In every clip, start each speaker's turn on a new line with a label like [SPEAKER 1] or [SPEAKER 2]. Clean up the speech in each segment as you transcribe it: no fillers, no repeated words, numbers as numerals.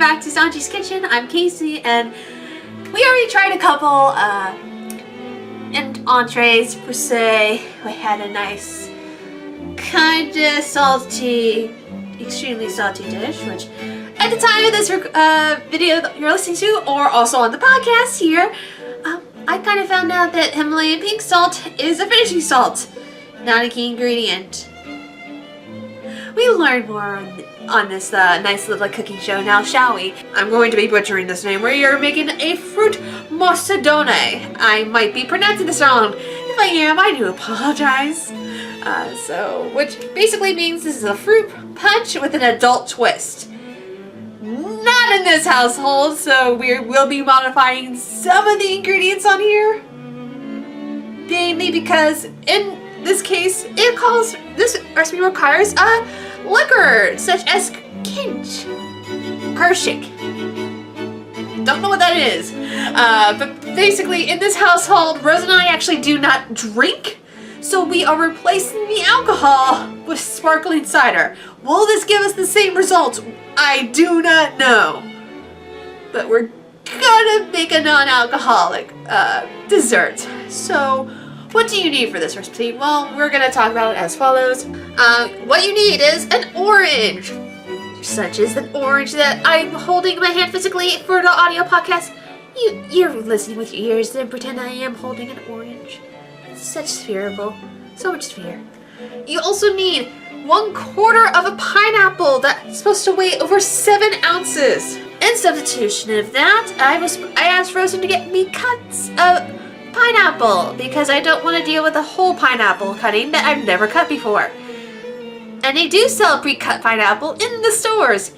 [SPEAKER 1] back to Sanji's Kitchen. I'm Casey, and we already tried a couple entrees per se. We had a nice, kinda salty, extremely salty dish, which at the time of this video that you're listening to, or also on the podcast here, I kind of found out that Himalayan pink salt is a finishing salt, not a key ingredient. We learned more on this nice little cooking show now, shall we? I'm going to be butchering this name. We are making a fruit Macedoine. I might be pronouncing this wrong. If I am, I do apologize. Which basically means this is a fruit punch with an adult twist. Not in this household, so we will be modifying some of the ingredients on here. Mainly because in this case, this recipe requires liquor, such as kinch, Kershik. Don't know what that is. But basically, in this household, Rose and I actually do not drink, so we are replacing the alcohol with sparkling cider. Will this give us the same results? I do not know. But we're gonna make a non-alcoholic dessert. So, what do you need for this recipe? Well, we're gonna talk about it as follows. What you need is an orange, such as the orange that I'm holding in my hand physically for the audio podcast. You're listening with your ears, then pretend I am holding an orange. It's such spherical, so much sphere. You also need 1/4 of a pineapple that's supposed to weigh over 7 ounces. In substitution of that, I asked Frozen to get me cuts of pineapple because I don't want to deal with a whole pineapple cutting that I've never cut before. And they do sell pre-cut pineapple in the stores.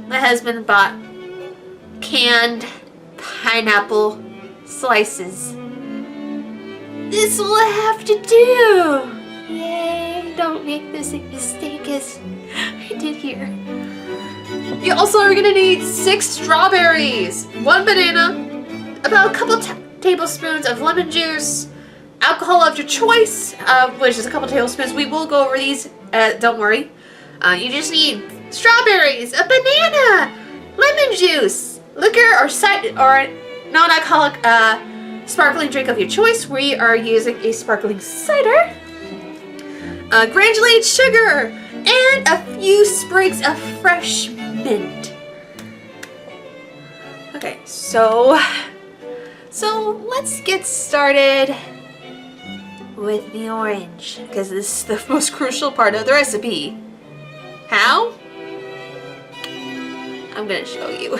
[SPEAKER 1] My husband bought canned pineapple slices. This will have to do. Yay, don't make the same mistake as I did here. You also are going to need 6 strawberries, 1 banana, about a couple tablespoons of lemon juice, alcohol of your choice, which is a couple tablespoons. We will go over these, don't worry. You just need strawberries, a banana, lemon juice, liquor or non-alcoholic sparkling drink of your choice. We are using a sparkling cider, granulated sugar, and a few sprigs of fresh mint. Okay, so let's get started with the orange, because this is the most crucial part of the recipe. How? I'm gonna show you.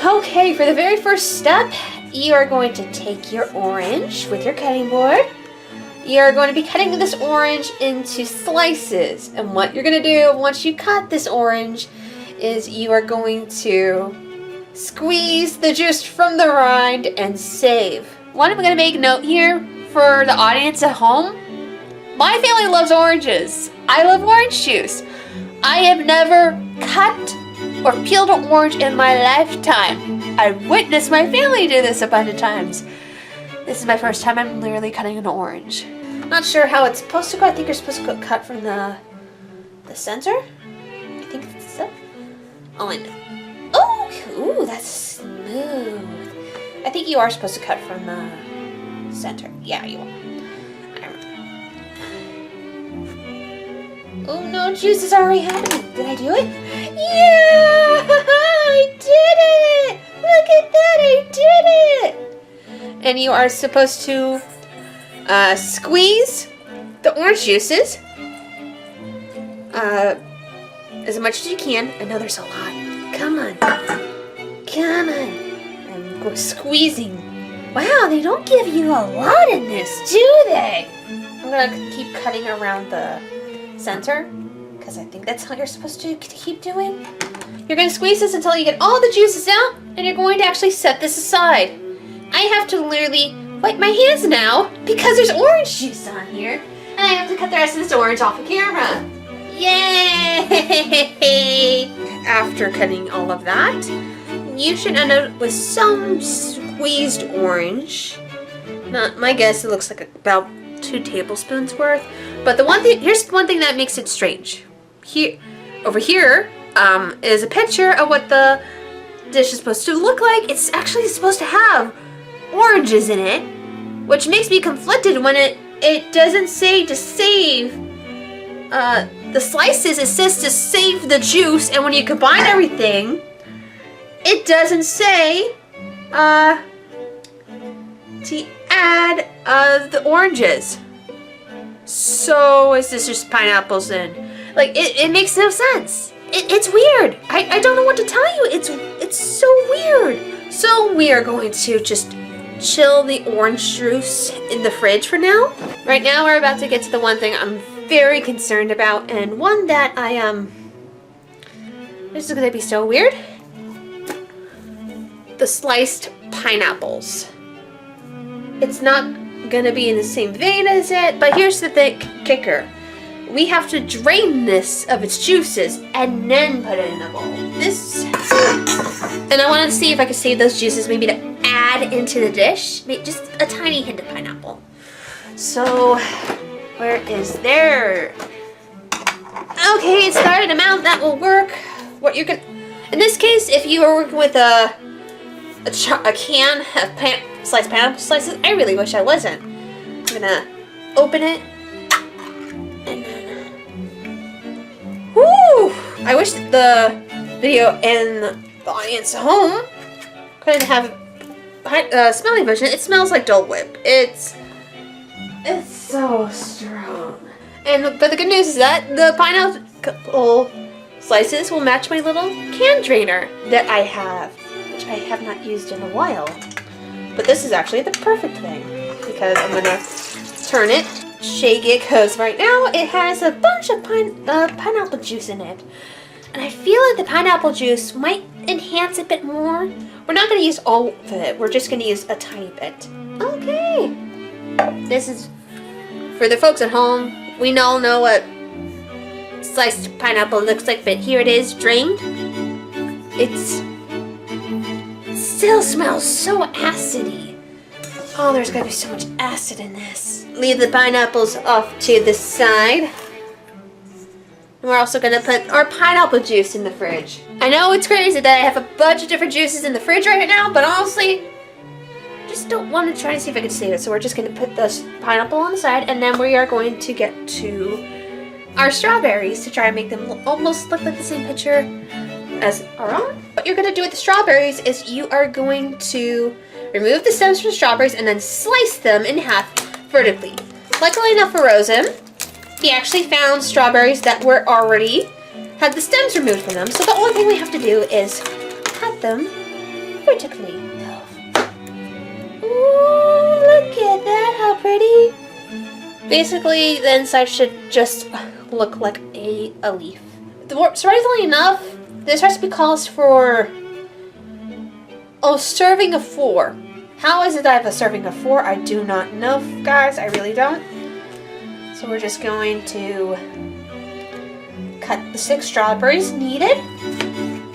[SPEAKER 1] Okay, for the very first step, you are going to take your orange with your cutting board. You are going to be cutting this orange into slices, and what you're gonna do once you cut this orange is you are going to squeeze the juice from the rind and save. What I'm going to make note here for the audience at home, my family loves oranges. I love orange juice. I have never cut or peeled an orange in my lifetime. I've witnessed my family do this a bunch of times. This is my first time I'm literally cutting an orange. Not sure how it's supposed to go. I think you're supposed to cut from the center. I think that's it. Oh, I know. Oh, ooh, that's smooth. I think you are supposed to cut from the center. Yeah, you are. I remember. Oh no, juice is already happening. Did I do it? Yeah, I did it! Look at that, I did it! And you are supposed to squeeze the orange juices as much as you can. I know there's a lot. Come on. Come on. I'm squeezing. Wow, they don't give you a lot in this, do they? I'm gonna keep cutting around the center because I think that's how you're supposed to keep doing. You're gonna squeeze this until you get all the juices out, and you're going to actually set this aside. I have to literally wipe my hands now because there's orange juice on here, and I have to cut the rest of this orange off the camera. Yay! After cutting all of that, you should end up with some squeezed orange. My guess, it looks like about 2 tablespoons worth. But the one thing, here's one thing that makes it strange. Over here, is a picture of what the dish is supposed to look like. It's actually supposed to have oranges in it, which makes me conflicted when it doesn't say to save the slices. It says to save the juice, and when you combine everything, it doesn't say to add the oranges. So is this just pineapples in? Like, it makes no sense. It's weird. I don't know what to tell you. It's so weird. So we are going to just chill the orange juice in the fridge for now. Right now we're about to get to the one thing I'm very concerned about, and one that this is gonna be so weird. The sliced pineapples. It's not gonna be in the same vein as it, but here's the kicker. We have to drain this of its juices and then put it in a bowl. And I wanted to see if I could save those juices, maybe to add into the dish. Maybe just a tiny hint of pineapple. So, where is there? Okay, it's the right amount. That will work. What you're gonna, in this case, if you are working with a can of sliced pineapple slices, I really wish I wasn't. I'm gonna open it. Woo! I wish the video and the audience at home couldn't have smelling version. It smells like Dole Whip. It's so strong. But the good news is that the pineapple slices will match my little can drainer that I have, which I have not used in a while. But this is actually the perfect thing, because I'm gonna turn it, shake it, because right now it has a bunch of pineapple juice in it. And I feel like the pineapple juice might enhance it a bit more. We're not going to use all of it. We're just going to use a tiny bit. Okay. This is for the folks at home. We all know what sliced pineapple looks like, but here it is, drained. It still smells so acidy. Oh, there's going to be so much acid in this. Leave the pineapples off to the side. We're also going to put our pineapple juice in the fridge. I know it's crazy that I have a bunch of different juices in the fridge right now, but honestly, I just don't want to try to see if I can save it. So we're just going to put this pineapple on the side, and then we are going to get to our strawberries to try and make them almost look like the same picture as our own. What you're going to do with the strawberries is you are going to remove the stems from the strawberries and then slice them in half vertically. Luckily enough for Rosen, he actually found strawberries that were already had the stems removed from them. So the only thing we have to do is cut them vertically. Ooh, look at that, how pretty. Basically, the inside should just look like a leaf. Surprisingly enough, this recipe calls for a serving of 4. How is it that I have a serving of 4? I do not know, guys. I really don't. So we're just going to cut the 6 strawberries needed.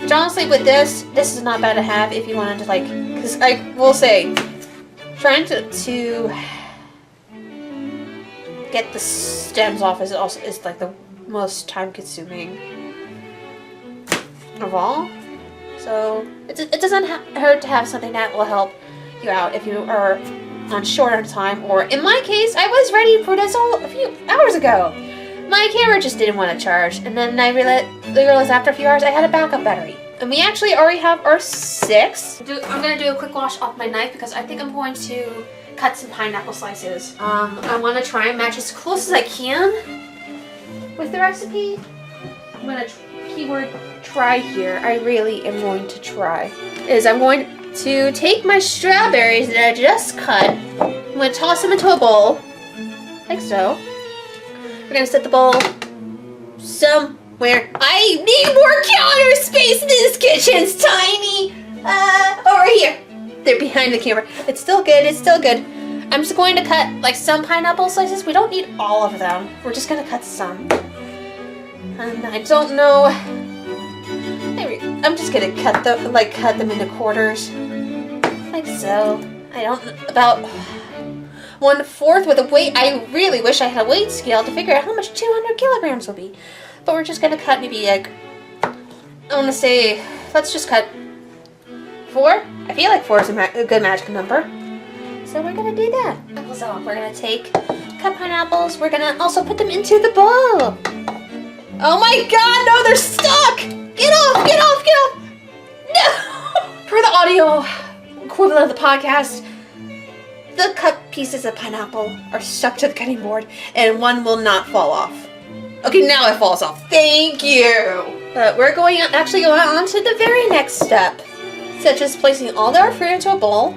[SPEAKER 1] Which honestly, with this is not bad to have if you wanted to, like, because I will say, trying to get the stems off is like the most time-consuming of all. So it doesn't hurt to have something that will help you out if you are on short on time, or in my case, I was ready for this a few hours ago. My camera just didn't want to charge, and then I realized after a few hours I had a backup battery. And we actually already have our 6. I'm going to do a quick wash off my knife because I think I'm going to cut some pineapple slices. I want to try and match as close as I can with the recipe. I'm going to keyword try here. I really am going to try. I'm going to take my strawberries that I just cut. I'm going to toss them into a bowl, like so. We're going to set the bowl somewhere. I need more counter space. This kitchen's tiny. Over here. They're behind the camera. It's still good. It's still good. I'm just going to cut like some pineapple slices. We don't need all of them. We're just going to cut some. And I don't know. I'm just going to cut them into quarters. Like so. I don't know, about 1/4 with a weight. I really wish I had a weight scale to figure out how much 200 kilograms will be. But we're just going to cut maybe like I want to say, let's just cut 4. I feel like 4 is a good magic number. So we're going to do that. So we're going to cut pineapples. We're going to also put them into the bowl. Oh my god, no, they're stuck! Get off, get off, get off! No! For the audio equivalent of the podcast, the cut pieces of pineapple are stuck to the cutting board and one will not fall off. Okay, now it falls off. Thank you! But we're going on to the very next step, such as placing all our fruit into a bowl,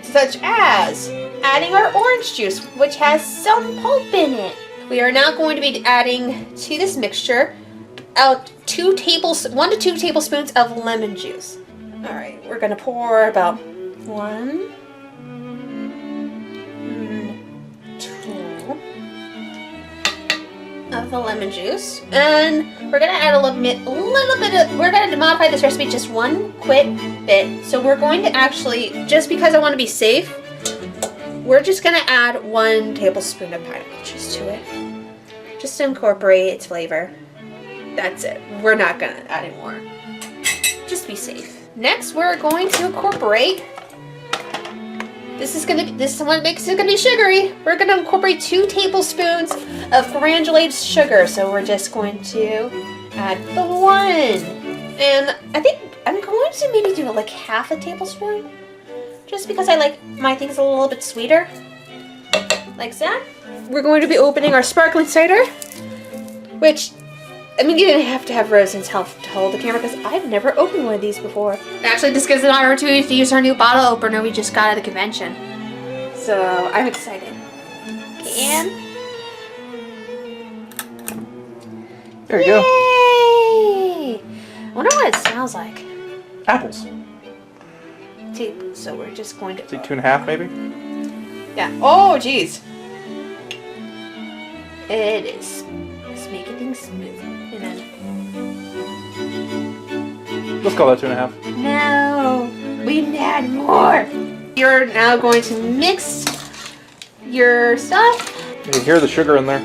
[SPEAKER 1] such as adding our orange juice, which has some pulp in it. We are now going to be adding to this mixture 1 to 2 tablespoons of lemon juice. All right, we're going to pour about 1, 2 of the lemon juice, and we're going to add a little bit of, we're going to modify this recipe just one quick bit. So we're going to actually, just because I want to be safe, we're just going to add 1 tablespoon of pineapple juice to it, just to incorporate its flavor. That's it. We're not going to add any more. Just be safe. Next, we're going to incorporate, this is what makes it going to be sugary. We're going to incorporate 2 tablespoons of granulated sugar. So we're just going to add the 1. And I think I'm going to maybe do like half a tablespoon, just because I like my things a little bit sweeter. Like that. We're going to be opening our sparkling cider, which, I mean, you didn't have to have Rosen's help to hold the camera because I've never opened one of these before. Actually, this gives an opportunity to use our new bottle opener we just got at the convention. So, I'm excited. Okay, and
[SPEAKER 2] there you go.
[SPEAKER 1] Yay! I wonder what it smells like.
[SPEAKER 2] Apples.
[SPEAKER 1] So we're just going to...
[SPEAKER 2] Say 2.5 maybe?
[SPEAKER 1] Yeah. Oh, jeez. It is. It's making things smooth. And then...
[SPEAKER 2] Let's call that 2.5.
[SPEAKER 1] No! We need to add more! You're now going to mix your stuff.
[SPEAKER 2] You can hear the sugar in there.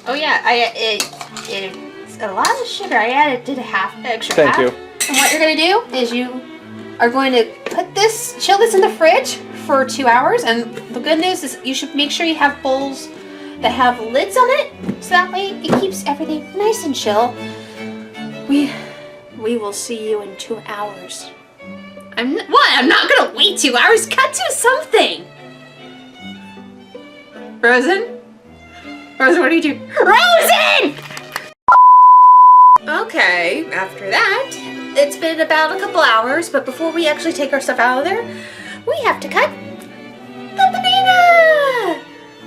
[SPEAKER 1] Oh yeah, it's a lot of sugar. I did a extra half.
[SPEAKER 2] Thank you.
[SPEAKER 1] And what you're going to do is you are going to chill this in the fridge for 2 hours. And the good news is you should make sure you have bowls that have lids on it, so that way it keeps everything nice and chill. We will see you in 2 hours. I'm not gonna wait 2 hours. Cut to something. Rosen, what are you doing? Rosen! Okay, after that, it's been about a couple hours, but before we actually take our stuff out of there, we have to cut the banana!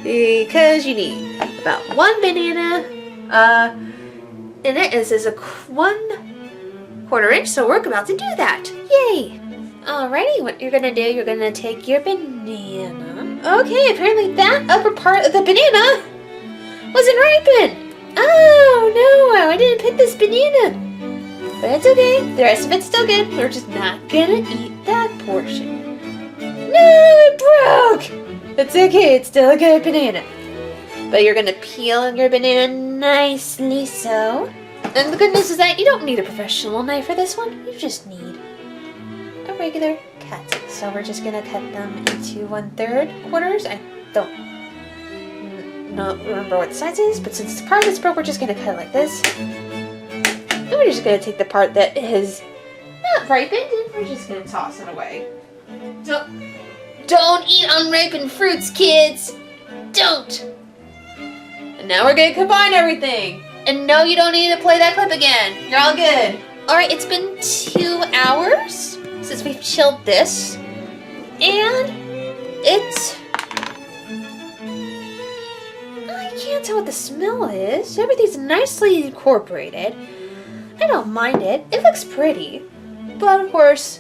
[SPEAKER 1] Because you need about 1 banana, and it is a 1/4 inch, so we're about to do that. Yay! Alrighty, what you're gonna do, you're gonna take your banana. Okay, apparently that upper part of the banana wasn't ripened. Oh no, I didn't pick this banana. But it's okay, the rest of it's still good. We're just not gonna eat that portion. No, it broke! It's okay, it's still a good banana. But you're gonna peel your banana nicely so. And the good news is that you don't need a professional knife for this one. You just need a regular cut. So we're just gonna cut them into 1/3 quarters. I don't remember what the size is, but since the part that's broke, we're just gonna cut it like this. And we're just gonna take the part that is not ripened and we're just gonna toss it away. Don't eat unripened fruits, kids! Don't! And now we're gonna combine everything. And no, you don't need to play that clip again. You're all good. Alright, it's been 2 hours since we've chilled this. And it's... I can't tell what the smell is. Everything's nicely incorporated. I don't mind it. It looks pretty. But of course,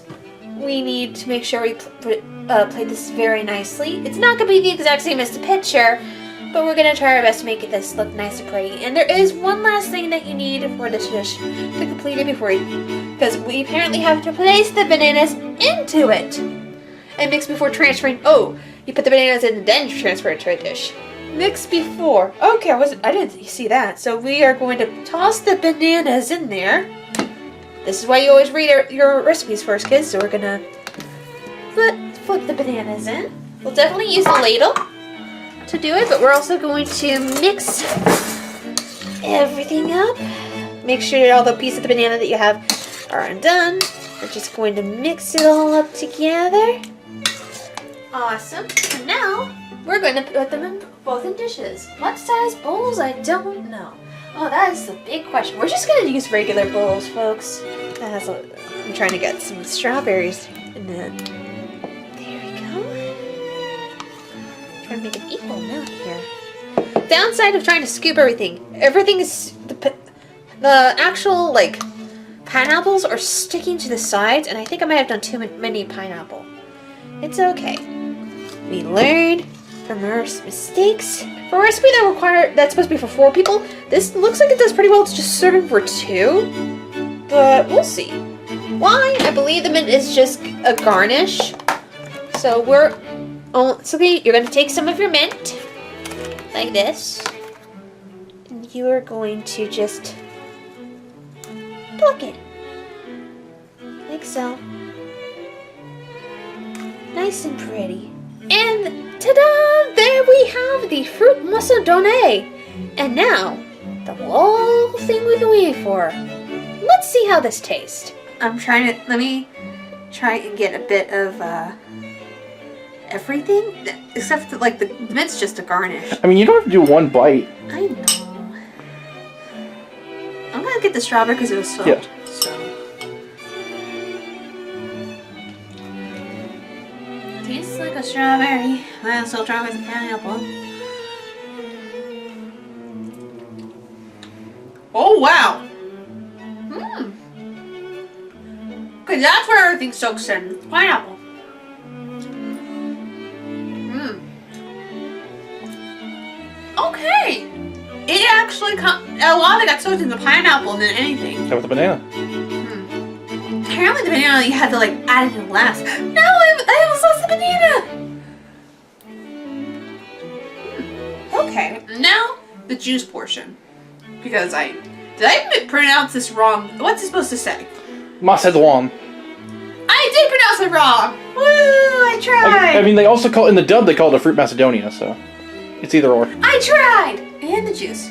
[SPEAKER 1] we need to make sure we plate this very nicely. It's not going to be the exact same as the picture, but we're going to try our best to make this look nice and pretty. And there is one last thing that you need for this dish to complete it because we apparently have to place the bananas into it and mix before transferring. Oh, you put the bananas in and then transfer it to a dish. Mix before. Okay, I didn't see that. So we are going to toss the bananas in there. This is why you always read your recipes first, kids. So we're gonna flip the bananas in. We'll definitely use the ladle to do it, but we're also going to mix everything up. Make sure all the pieces of the banana that you have are undone. We're just going to mix it all up together. Awesome. And now we're going to put them in both in dishes. What size bowls? I don't know. Oh, that is the big question. We're just going to use regular bowls, folks. I'm trying to get some strawberries in the... There we go. Trying to make an equal amount here. Downside of trying to scoop everything. Everything is... The actual, like, pineapples are sticking to the sides, and I think I might have done too many pineapple. It's okay. We learned from our mistakes. For a recipe that's supposed to be for 4 people, this looks like it does pretty well. It's just serving for 2, but we'll see. Why? I believe the mint is just a garnish. So you're going to take some of your mint, like this, and you are going to just pluck it, like so. Nice and pretty. And ta-da! There we have the fruit Macedoine. And now, the whole thing we've been waiting for. Let's see how this tastes. Let me try and get a bit of everything, except for, like, the mint's just a garnish.
[SPEAKER 2] I mean, you don't have to do one bite.
[SPEAKER 1] I know. I'm gonna get the strawberry because it was soaked.
[SPEAKER 2] Yeah.
[SPEAKER 1] So. Tastes like a strawberry. Well, so try with a pineapple. Oh wow! Okay, that's where everything soaks in. Pineapple. Okay. It actually a lot of it got soaked in the pineapple than anything.
[SPEAKER 2] How about the banana?
[SPEAKER 1] Apparently the banana you had to like add it in last. No, I almost lost the banana. Okay, now the juice portion. Because did I pronounce this wrong? What's it supposed to say?
[SPEAKER 2] Macedoine.
[SPEAKER 1] I did pronounce it wrong. Woo! I tried.
[SPEAKER 2] I mean, they also call it in the dub. They call it a fruit Macedonia, so it's either or.
[SPEAKER 1] I tried. And the juice.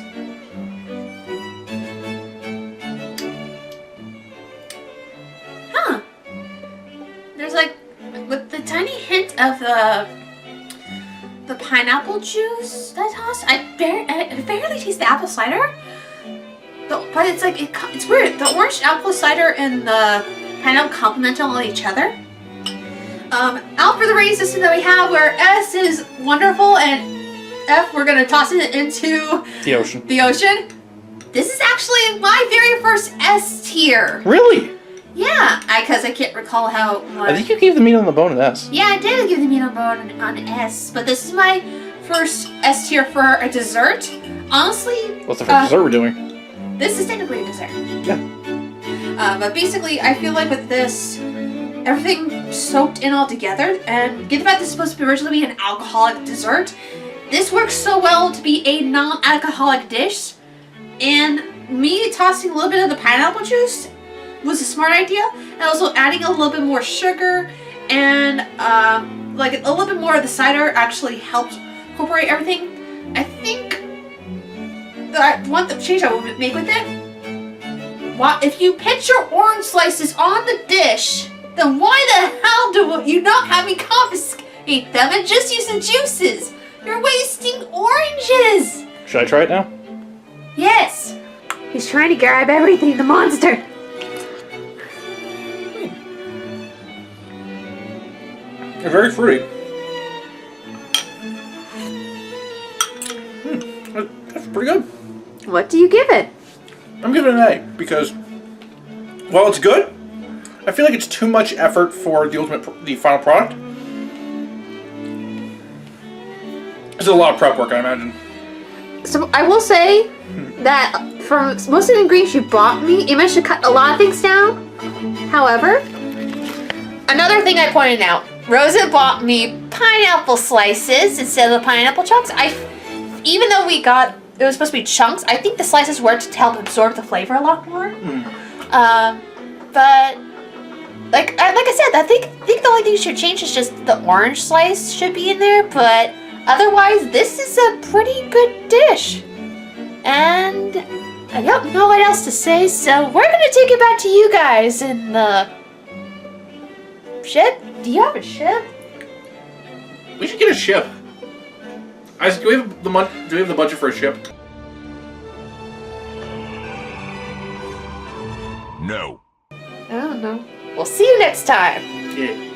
[SPEAKER 1] Huh? There's like with the tiny hint of the pineapple juice that I tossed. I barely taste the apple cider. But it's like it's weird. The orange apple cider and the pineapple complement all each other. Out for the rating system that we have, where S is wonderful and F we're gonna toss it into
[SPEAKER 2] the ocean.
[SPEAKER 1] This is actually my very first S tier.
[SPEAKER 2] Really?
[SPEAKER 1] Yeah, because I can't recall how much.
[SPEAKER 2] I think you gave the meat on the bone an S.
[SPEAKER 1] Yeah, I did give the meat on bone on S, but this is my first S tier for a dessert. Honestly,
[SPEAKER 2] What's the first dessert we're doing?
[SPEAKER 1] This is technically a dessert.
[SPEAKER 2] Yeah.
[SPEAKER 1] But basically, I feel like with this, everything soaked in all together, and given that this is supposed to originally be an alcoholic dessert, this works so well to be a non-alcoholic dish. And me tossing a little bit of the pineapple juice was a smart idea, and also adding a little bit more sugar and like a little bit more of the cider actually helps incorporate everything. I think the change I would make with it. If you pitch your orange slices on the dish, then why the hell do you not have me confiscate them and just use the juices? You're wasting oranges!
[SPEAKER 2] Should I try it now?
[SPEAKER 1] Yes! He's trying to grab everything, the monster!
[SPEAKER 2] They're very fruity. That's pretty good.
[SPEAKER 1] What do you give it?
[SPEAKER 2] I'm giving it an A because while it's good, I feel like it's too much effort for the final product. It's a lot of prep work, I imagine.
[SPEAKER 1] So I will say that from most of the ingredients you bought me, you managed to cut a lot of things down. However, another thing I pointed out, Rosa bought me pineapple slices instead of the pineapple chunks. Even though it was supposed to be chunks, I think the slices worked to help absorb the flavor a lot more. but like I said, I think the only thing you should change is just the orange slice should be in there. But otherwise, this is a pretty good dish. And I don't know what else to say, so we're gonna take it back to you guys in the ship. Do you have a ship?
[SPEAKER 2] We should get a ship. Isaac, do we have the budget for a ship?
[SPEAKER 3] No.
[SPEAKER 1] I don't know. We'll see you next time.
[SPEAKER 2] Yeah.